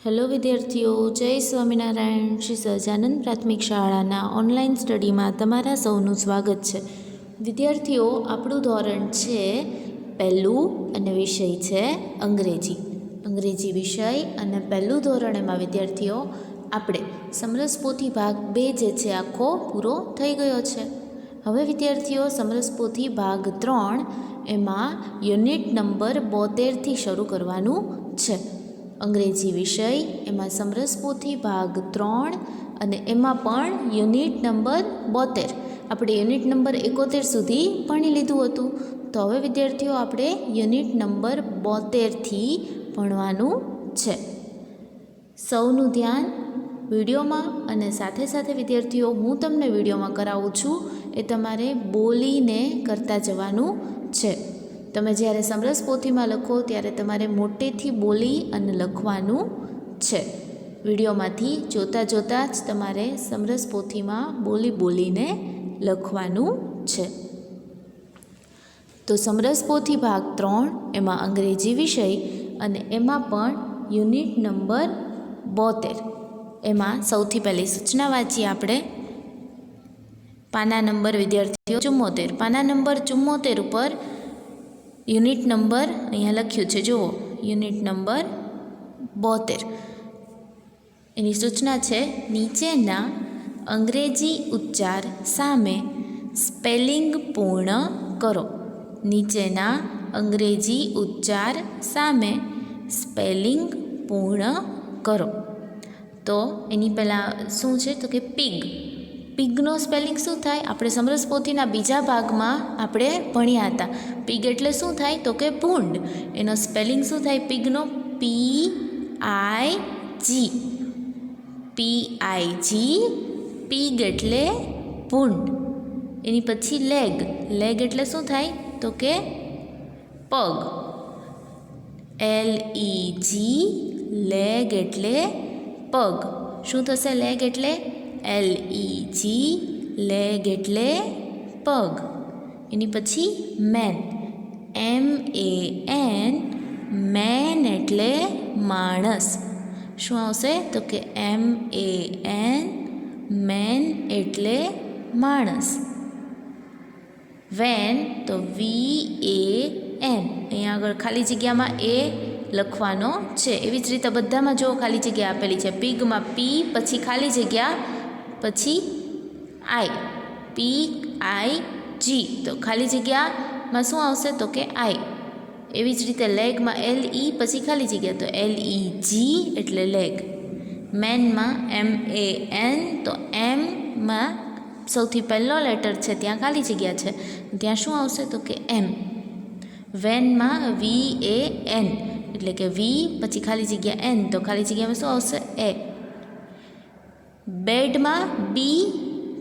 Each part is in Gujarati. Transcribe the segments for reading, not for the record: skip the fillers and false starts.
હેલો વિદ્યાર્થીઓ, જય સ્વામિનારાયણ. શ્રી સહજાનંદ પ્રાથમિક શાળાના ઓનલાઈન સ્ટડીમાં તમારા સૌનું સ્વાગત છે. વિદ્યાર્થીઓ, આપણું ધોરણ છે પહેલું અને વિષય છે અંગ્રેજી વિષય અને પહેલું ધોરણ. એમાં વિદ્યાર્થીઓ આપણે સમરસ પોથી ભાગ 2 જે છે આખો પૂરો થઈ ગયો છે. હવે વિદ્યાર્થીઓ સમરસ પોથી ભાગ 3 એમાં યુનિટ નંબર 72થી શરૂ કરવાનું છે. અંગ્રેજી વિષય એમાં સમરસ પોથી ભાગ 3 અને એમાં પણ યુનિટ નંબર 72. આપણે યુનિટ નંબર 71 સુધી ભણી લીધું હતું. તો હવે વિદ્યાર્થીઓ આપણે યુનિટ નંબર 72થી ભણવાનું છે. સૌનું ધ્યાન વિડીયોમાં અને સાથે સાથે વિદ્યાર્થીઓ હું તમને વિડીયોમાં કરાવું છું એ તમારે બોલીને કરતા જવાનું છે. તમે જ્યારે સમરસ પોથીમાં લખો ત્યારે તમારે મોટેથી બોલી અને લખવાનું છે. વિડીયોમાંથી જોતાં જ તમારે સમરસ પોથીમાં બોલીને લખવાનું છે. તો સમરસ પોથી ભાગ 3 એમાં અંગ્રેજી વિષય અને એમાં પણ યુનિટ નંબર 72. એમાં સૌથી પહેલી સૂચના વાંચીએ આપણે. પાના નંબર વિદ્યાર્થીઓ 74. પાના નંબર 74 ઉપર યુનિટ નંબર અહીંયા લખ્યું છે, જુઓ, યુનિટ નંબર 72. એની સૂચના છે, નીચેના અંગ્રેજી ઉચ્ચાર સામે સ્પેલિંગ પૂર્ણ કરો. નીચેના અંગ્રેજી ઉચ્ચાર સામે સ્પેલિંગ પૂર્ણ કરો. તો એની પહેલાં શું છે તો કે પિગનો સ્પેલિંગ શું થાય? આપણે સમરસ પોથીના બીજા ભાગમાં આપણે ભણ્યા હતા. પિગ એટલે શું થાય તો કે ભૂંડ. એનો સ્પેલિંગ શું થાય પિગનો? PIG. પિગ એટલે ભૂંડ. એની પછી લેગ એટલે શું થાય તો કે પગ. LEG લેગ એટલે પગ. શું થશે લેગ એટલે? LEG લેગ એટલે પગ. એની પછી મેન. MAN મેન એટલે માણસ. શું આવશે તો કે MAN મેન એટલે માણસ. વેન તો VAN. અહીંયા આગળ ખાલી જગ્યામાં એ લખવાનો છે. એવી જ રીતે બધામાં જો ખાલી જગ્યા આપેલી છે. પિગમાં P પછી ખાલી જગ્યા પછી I. PIG તો ખાલી જગ્યામાં શું આવશે તો કે I. એવી જ રીતે લેગમાં LE પછી ખાલી જગ્યા તો LEG એટલે લેગ. મેનમાં MAN તો એમમાં સૌથી પહેલો લેટર છે ત્યાં ખાલી જગ્યા છે, ત્યાં શું આવશે તો કે M. વેનમાં VAN એટલે કે V પછી ખાલી જગ્યા N તો ખાલી જગ્યામાં શું આવશે A. બેડમાં B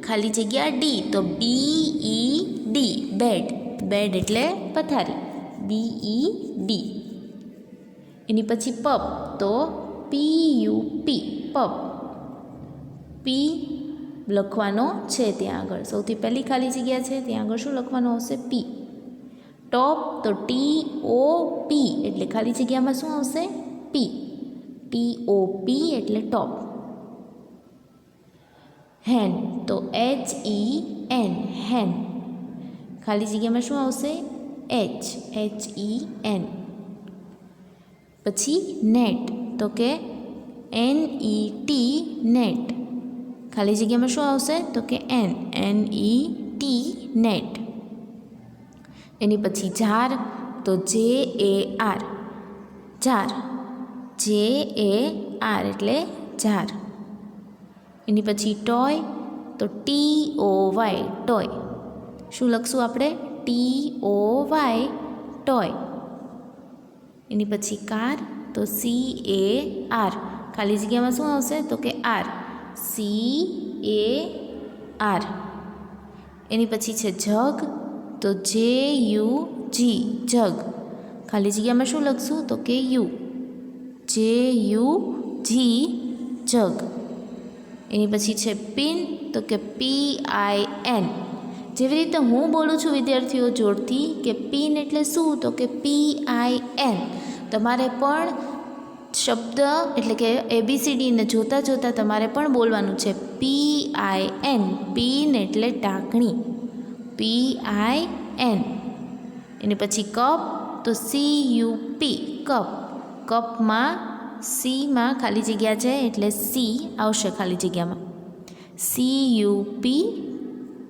ખાલી જગ્યા D તો BED બેડ એટલે પથારી. BED. એની પછી પપ તો PUP પપ. P લખવાનો છે ત્યાં આગળ, સૌથી પહેલી ખાલી જગ્યા છે ત્યાં આગળ શું લખવાનું આવશે P. ટોપ તો TOP એટલે ખાલી જગ્યામાં શું આવશે P. TOP એટલે ટોપ. હેન તો HEN હેન. ખાલી જગ્યામાં શું આવશે HEN. પછી નેટ તો કે NET નેટ. ખાલી જગ્યામાં શું આવશે તો કે NET નેટ. એની પછી જાર તો JAR જાર. JAR એટલે જાર. એની પછી ટોય તો TOY ટોય. શું લખશું આપણે? TOY toy. એની પછી કાર તો CAR. ખાલી જગ્યામાં શું આવશે તો કે R. CAR. એની પછી છે જગ તો JUG જગ. ખાલી જગ્યામાં શું લખશું તો કે U. JUG જગ. એની પછી છે પિન તો કે PIN. જેવી રીતે હું બોલું છું વિદ્યાર્થીઓ જોડથી કે પિન એટલે શું તો કે PIN. તમારે પણ શબ્દ એટલે કે ABCDને જોતાં જોતાં તમારે પણ બોલવાનું છે. PIN, પિન એટલે ઢાંકણી, PIN. એની પછી કપ, તો CUP, કપ. કપમાં સીમાં ખાલી જગ્યા છે એટલે સી આવશે ખાલી જગ્યામાં, CUP,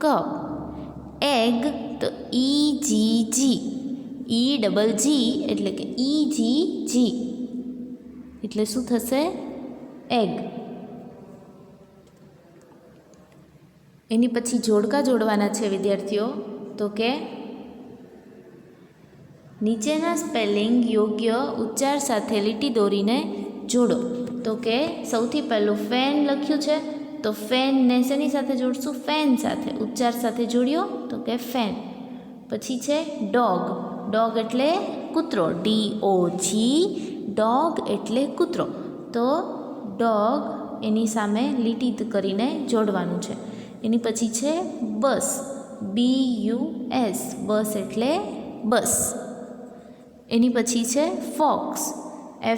કપ. એગ, તો EGG, EGG એટલે કે EGG એટલે શું થશે? એગ. એની પછી જોડકા જોડવાના છે વિદ્યાર્થીઓ. તો કે નીચેના સ્પેલિંગ યોગ્ય ઉચ્ચાર સાથે લીટી દોરીને જોડો. તો કે સૌથી પહેલું ફેન લખ્યું છે, તો ફેનને શેની સાથે જોડશું? ફેન સાથે. ઉચ્ચાર સાથે જોડ્યો તો કે ફેન. પછી છે ડોગ. ડોગ એટલે કૂતરો, DOG, ડોગ એટલે કૂતરો. તો ડોગ એની સામે લીટી કરીને જોડવાનું છે. એની પછી છે બસ, BUS, બસ એટલે બસ. એની પછી છે ફોક્સ,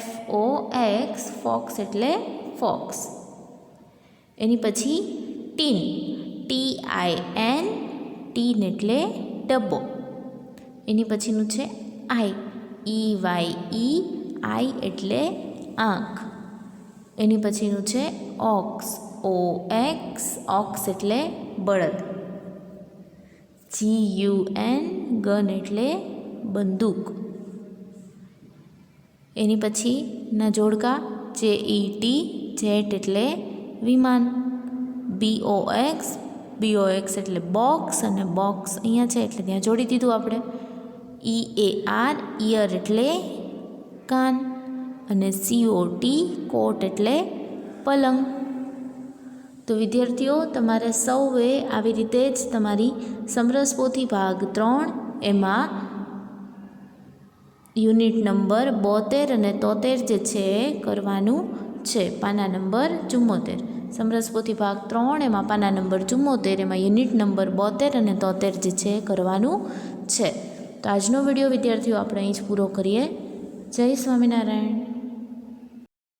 FOX, ફોક્સ એટલે ફોક્સ. એની પછી ટીન, TIN, ટીન એટલે ડબ્બો. એની પછીનું છે આઈ, EYE, આઈ એટલે આંખ. એની પછીનું છે ઓક્સ, OX, ઓક્સ એટલે બળદ. GUN, ગન એટલે બંદૂક. એની પછીના જોડકા JET, જેટ એટલે વિમાન. BOX એટલે બોક્સ, અને બોક્સ અહીંયા છે એટલે ત્યાં જોડી દીધું આપણે. EAR, ઇયર એટલે કાન. અને COT, કોટ એટલે પલંગ. તો વિદ્યાર્થીઓ, તમારે સૌએ આવી રીતે જ તમારી સમરસ પોથી ભાગ 3 એમાં યુનિટ નંબર 72 અને 73 જે છે એ કરવાનું છે. પાના નંબર 74. સમરસ પોથી ભાગ 3 એમાં પાના નંબર 74, એમાં યુનિટ નંબર 72 અને 73 જે છે એ કરવાનું છે. તો આજનો વિડીયો વિદ્યાર્થીઓ આપણે અહીં જ પૂરો કરીએ. જય સ્વામિનારાયણ.